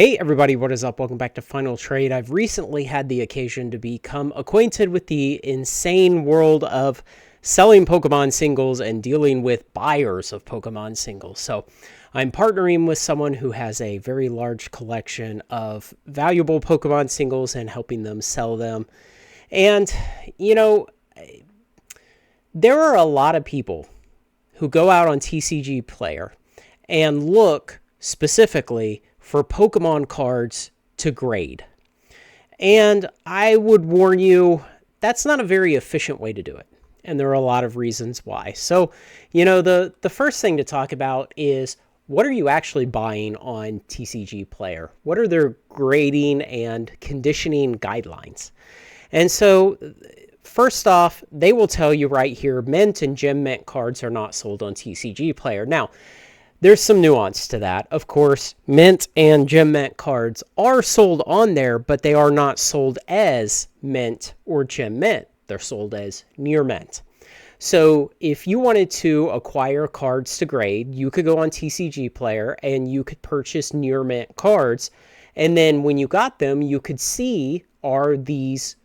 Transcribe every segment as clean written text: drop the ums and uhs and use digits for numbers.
Hey everybody, what is up? Welcome back to Final Trade. I've recently had the occasion to become acquainted with the insane world of selling Pokemon singles and dealing with buyers of Pokemon singles. So I'm partnering with someone who has a very large collection of valuable Pokemon singles and helping them sell them. And, you know, there are a lot of people who go out on TCGplayer and look specifically for Pokemon cards to grade. And I would warn you, that's not a very efficient way to do it. And there are a lot of reasons why. So, the first thing to talk about is, what are you actually buying on TCGplayer? What are their grading and conditioning guidelines? And so, first off, they will tell you right here, Mint and Gem Mint cards are not sold on TCGplayer. Now, there's some nuance to that. Of course, Mint and Gem Mint cards are sold on there, but they are not sold as Mint or Gem Mint. They're sold as Near Mint. So if you wanted to acquire cards to grade, you could go on TCGplayer and you could purchase Near Mint cards. And then when you got them, you could see, are these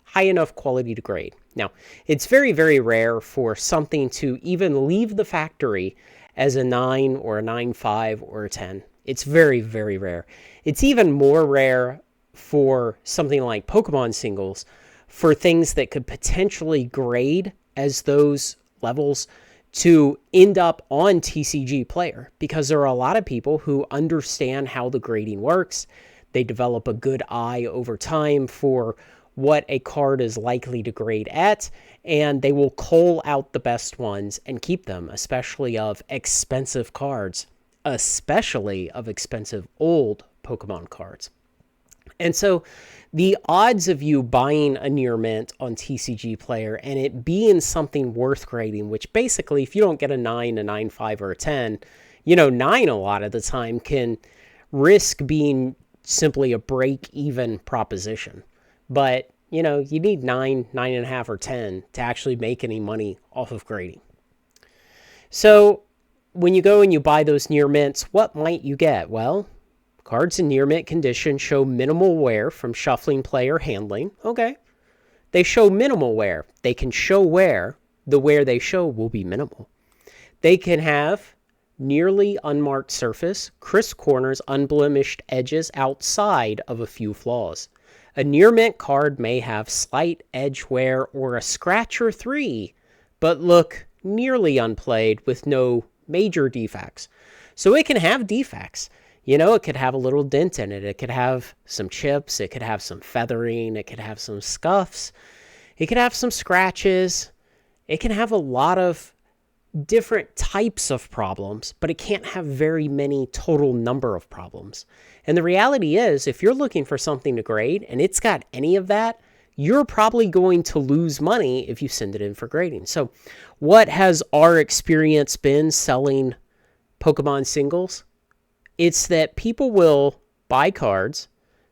high enough quality to grade? Now, it's very, very rare for something to even leave the factory as a 9 or a 9.5 or a 10. It's very, very rare. It's even more rare for something like Pokemon singles, for things that could potentially grade as those levels to end up on TCGplayer, because there are a lot of people who understand how the grading works. They develop a good eye over time for what a card is likely to grade at, and they will cull out the best ones and keep them, especially of expensive cards, especially of expensive old Pokemon cards. And so the odds of you buying a Near Mint on TCGplayer and it being something worth grading, which basically, if you don't get a 9, a 9.5, or a 10, 9 a lot of the time can risk being simply a break-even proposition. But, you need 9, 9.5, or 10 to actually make any money off of grading. So when you go and you buy those Near Mints, what might you get? Well, cards in Near Mint condition show minimal wear from shuffling, play, or handling. Okay. They show minimal wear. They can show wear. The wear they show will be minimal. They can have nearly unmarked surface, crisp corners, unblemished edges outside of a few flaws. A Near Mint card may have slight edge wear or a scratch or 3, but look nearly unplayed with no major defects. So it can have defects. It could have a little dent in it. It could have some chips. It could have some feathering. It could have some scuffs. It could have some scratches. It can have a lot of different types of problems, but it can't have very many total number of problems. And the reality is, if you're looking for something to grade and it's got any of that, you're probably going to lose money if you send it in for grading. So what has our experience been selling Pokemon singles? It's that people will buy cards,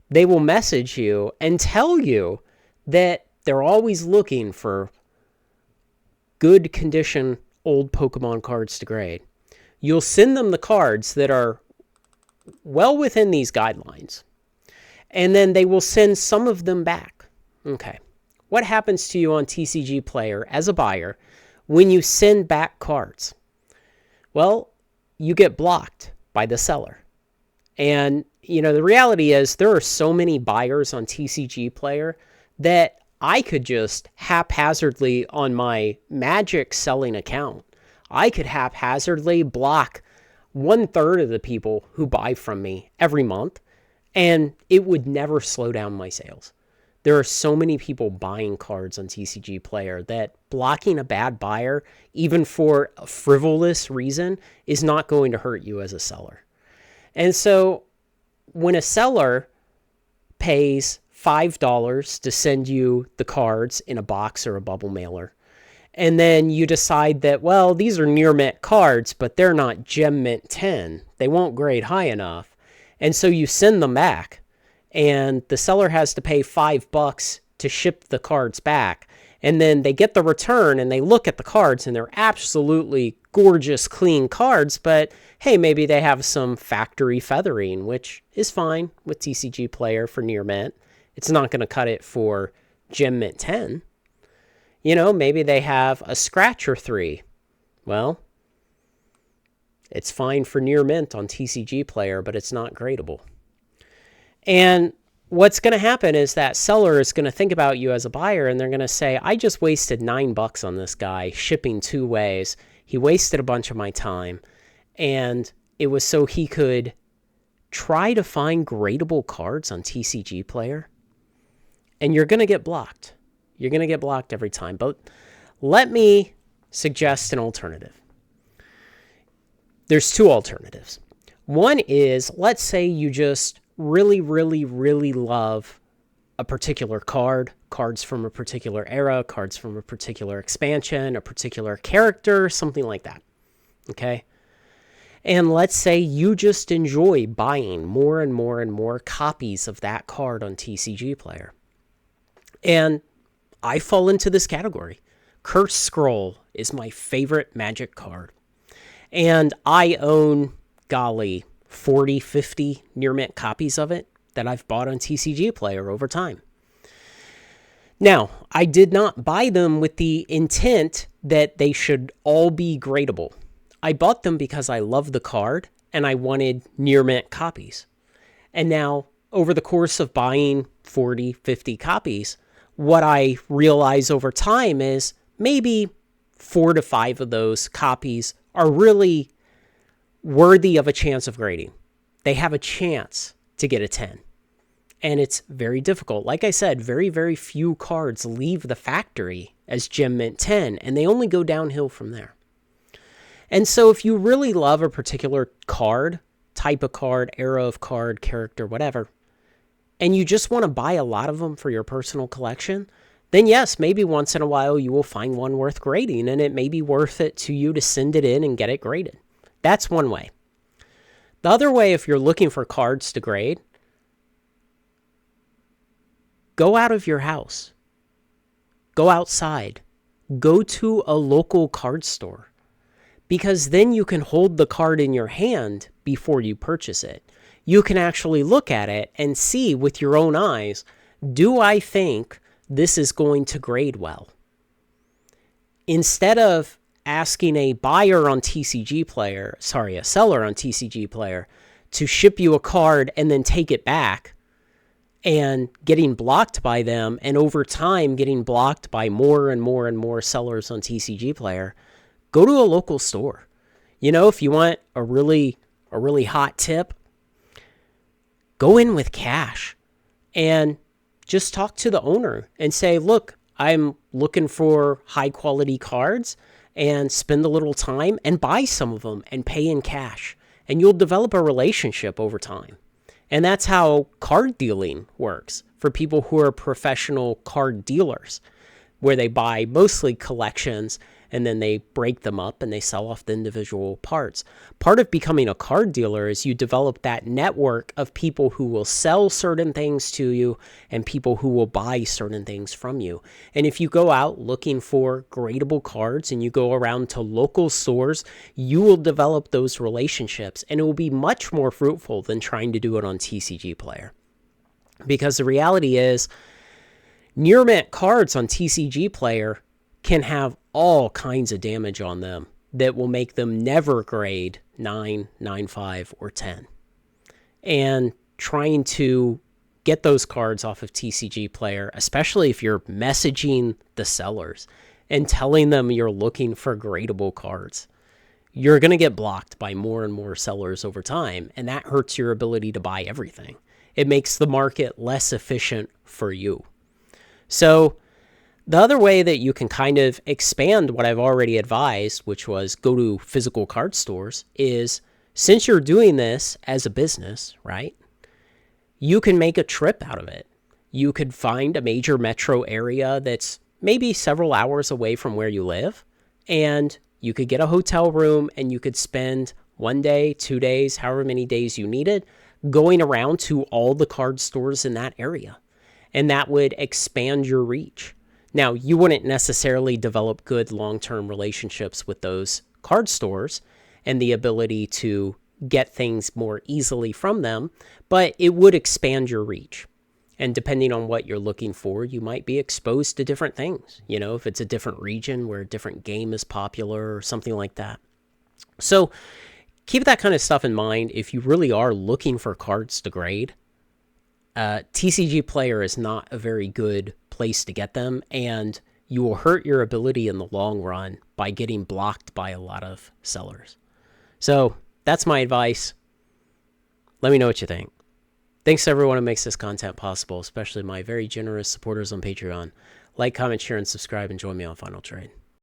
they will message you and tell you that they're always looking for good condition old Pokemon cards to grade. You'll send them the cards that are well within these guidelines, and then they will send some of them back. Okay. What happens to you on TCGplayer as a buyer when you send back cards? Well, you get blocked by the seller. And, the reality is there are so many buyers on TCGplayer that I could just haphazardly on my Magic selling account, I could haphazardly block 1/3 of the people who buy from me every month, and it would never slow down my sales. There are so many people buying cards on TCGplayer that blocking a bad buyer, even for a frivolous reason, is not going to hurt you as a seller. And so when a seller pays $5 to send you the cards in a box or a bubble mailer, and then you decide that, well, these are Near Mint cards, but they're not Gem Mint 10. They won't grade high enough. And so you send them back, and the seller has to pay $5 to ship the cards back. And then they get the return and they look at the cards and they're absolutely gorgeous, clean cards. But hey, maybe they have some factory feathering, which is fine with TCGplayer for near mint. It's not going to cut it for Gem Mint 10. Maybe they have a scratch or 3. Well, it's fine for near mint on TCGplayer, but it's not gradable. And what's going to happen is that seller is going to think about you as a buyer, and they're going to say, I just wasted $9 on this guy shipping 2 ways. He wasted a bunch of my time, and it was so he could try to find gradable cards on TCGplayer, and you're going to get blocked. You're going to get blocked every time. But let me suggest an alternative. There's 2 alternatives. One is, let's say you just really, really, really love a particular card, cards from a particular era, cards from a particular expansion, a particular character, something like that. Okay? And let's say you just enjoy buying more and more and more copies of that card on TCGplayer. And I fall into this category. Cursed Scroll is my favorite Magic card. And I own, 40, 50 near mint copies of it that I've bought on TCGplayer over time. Now, I did not buy them with the intent that they should all be gradable. I bought them because I love the card and I wanted near mint copies. And now, over the course of buying 40, 50 copies, what I realize over time is maybe 4 to 5 of those copies are really worthy of a chance of grading. They have a chance to get a 10. And it's very difficult. Like I said, very, very few cards leave the factory as Gem Mint 10, and they only go downhill from there. And so if you really love a particular card, type of card, era of card, character, whatever, and you just want to buy a lot of them for your personal collection, then yes, maybe once in a while you will find one worth grading, and it may be worth it to you to send it in and get it graded. That's one way. The other way, if you're looking for cards to grade, go out of your house. Go outside. Go to a local card store. Because then you can hold the card in your hand before you purchase it. You can actually look at it and see with your own eyes, do I think this is going to grade well? Instead of asking a seller on TCGplayer to ship you a card and then take it back and getting blocked by them, and over time getting blocked by more and more and more sellers on TCGplayer, go to a local store. If you want a really hot tip, go in with cash and just talk to the owner and say, look, I'm looking for high quality cards, and spend a little time and buy some of them and pay in cash. And you'll develop a relationship over time. And that's how card dealing works for people who are professional card dealers, where they buy mostly collections and then they break them up and they sell off the individual parts. Part of becoming a card dealer is you develop that network of people who will sell certain things to you and people who will buy certain things from you. And if you go out looking for gradable cards and you go around to local stores, you will develop those relationships, and it will be much more fruitful than trying to do it on TCGplayer. Because the reality is, near mint cards on TCGplayer can have all kinds of damage on them that will make them never grade 9, 9.5, or 10. And trying to get those cards off of TCGplayer, especially if you're messaging the sellers and telling them you're looking for gradable cards, you're going to get blocked by more and more sellers over time, and that hurts your ability to buy everything. It makes the market less efficient for you. So the other way that you can kind of expand what I've already advised, which was go to physical card stores, is since you're doing this as a business, right, you can make a trip out of it. You could find a major metro area that's maybe several hours away from where you live, and you could get a hotel room and you could spend 1 day, 2 days, however many days you needed, going around to all the card stores in that area. And that would expand your reach. Now, you wouldn't necessarily develop good long-term relationships with those card stores and the ability to get things more easily from them, but it would expand your reach. And depending on what you're looking for, you might be exposed to different things. You know, if it's a different region where a different game is popular or something like that. So keep that kind of stuff in mind if you really are looking for cards to grade. TCGplayer is not a very good place to get them, and you will hurt your ability in the long run by getting blocked by a lot of sellers. So that's my advice. Let me know what you think. Thanks to everyone who makes this content possible, especially my very generous supporters on Patreon. Like, comment, share, and subscribe, and join me on Final Trade.